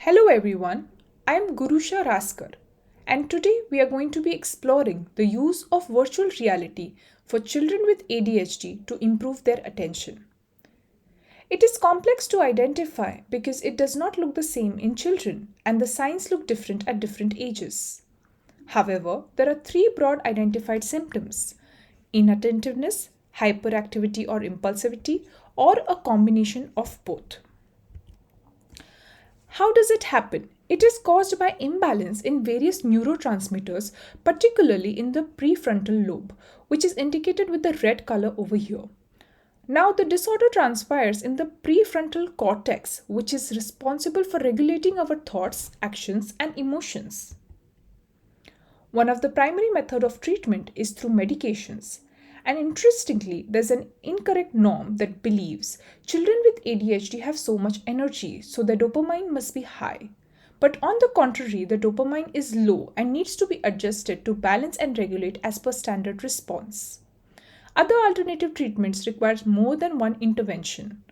Hello everyone, I am Gurusha Raskar and today we are going to be exploring the use of virtual reality for children with ADHD to improve their attention. It is complex to identify because it does not look the same in children and the signs look different at different ages. However, there are three broad identified symptoms: inattentiveness, hyperactivity or impulsivity, or a combination of both. How does it happen? It is caused by imbalance in various neurotransmitters, particularly in the prefrontal lobe, which is indicated with the red color over here. Now, the disorder transpires in the prefrontal cortex, which is responsible for regulating our thoughts, actions, and emotions. One of the primary methods of treatment is through medications. And interestingly, there's an incorrect norm that believes children with ADHD have so much energy, so the dopamine must be high. But on the contrary, the dopamine is low and needs to be adjusted to balance and regulate as per standard response. Other alternative treatments require more than one intervention.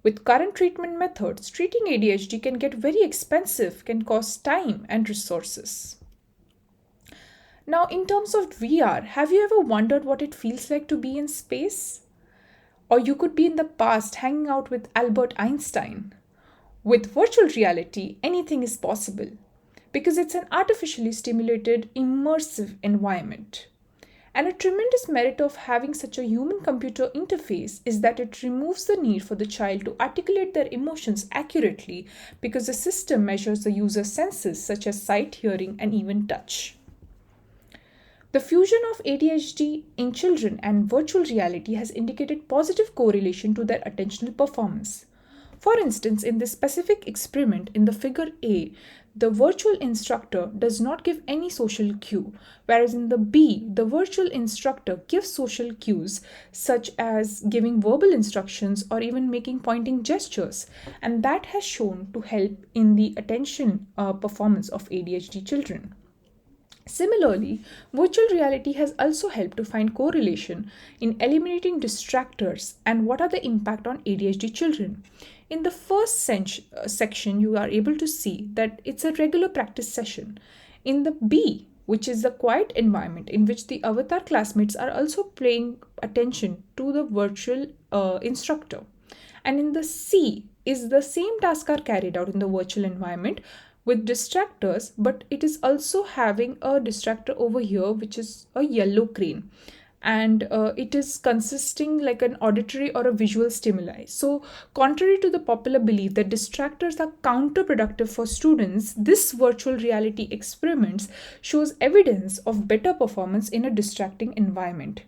With current treatment methods, treating ADHD can get very expensive, can cost time and resources. Now, in terms of VR, have you ever wondered what it feels like to be in space? Or you could be in the past hanging out with Albert Einstein. With virtual reality, anything is possible because it's an artificially stimulated, immersive environment. And a tremendous merit of having such a human computer interface is that it removes the need for the child to articulate their emotions accurately because the system measures the user's senses such as sight, hearing, and even touch. The fusion of ADHD in children and virtual reality has indicated positive correlation to their attentional performance. For instance, in this specific experiment in the figure A, the virtual instructor does not give any social cue, whereas in the B, the virtual instructor gives social cues such as giving verbal instructions or even making pointing gestures, and that has shown to help in the attention performance of ADHD children. Similarly, virtual reality has also helped to find correlation in eliminating distractors and what are the impact on ADHD children. In the first section, you are able to see that it's a regular practice session. In the B, which is the quiet environment in which the avatar classmates are also paying attention to the virtual instructor. And in the C is the same tasks are carried out in the virtual environment with distractors, but it is also having a distractor over here, which is a yellow crane. And it is consisting like an auditory or a visual stimuli. So, contrary to the popular belief that distractors are counterproductive for students, this virtual reality experiments shows evidence of better performance in a distracting environment.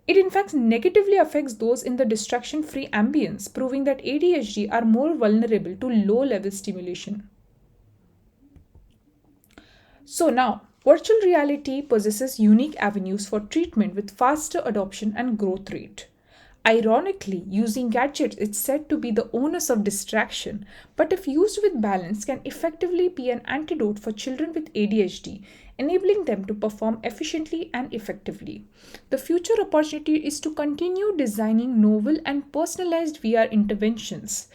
It in fact negatively affects those in the distraction-free ambience, proving that ADHD are more vulnerable to low-level stimulation. So now, virtual reality possesses unique avenues for treatment with faster adoption and growth rate. Ironically, using gadgets is said to be the onus of distraction, but if used with balance, can effectively be an antidote for children with ADHD, enabling them to perform efficiently and effectively. The future opportunity is to continue designing novel and personalized VR interventions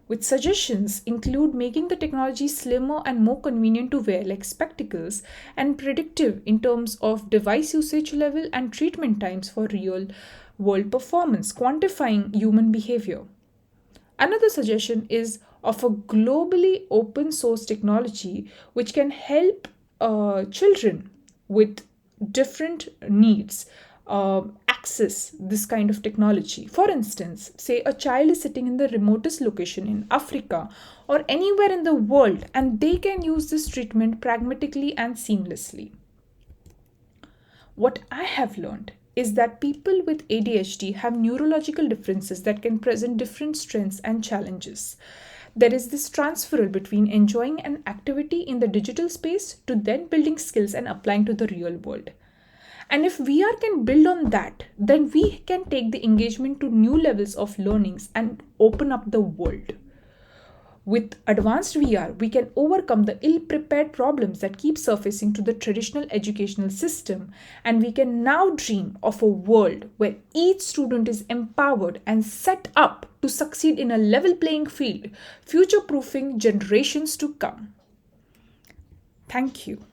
with suggestions include making the technology slimmer and more convenient to wear like spectacles and predictive in terms of device usage level and treatment times for real world performance, quantifying human behavior. Another suggestion is of a globally open source technology which can help children with different needs access this kind of technology. For instance, say a child is sitting in the remotest location in Africa or anywhere in the world, and they can use this treatment pragmatically and seamlessly. What I have learned is that people with ADHD have neurological differences that can present different strengths and challenges. There is this transferal between enjoying an activity in the digital space to then building skills and applying to the real world. And if VR can build on that, then we can take the engagement to new levels of learnings and open up the world. With advanced VR, we can overcome the ill prepared problems that keep surfacing to the traditional educational system, and we can now dream of a world where each student is empowered and set up to succeed in a level playing field, future proofing generations to come. Thank you.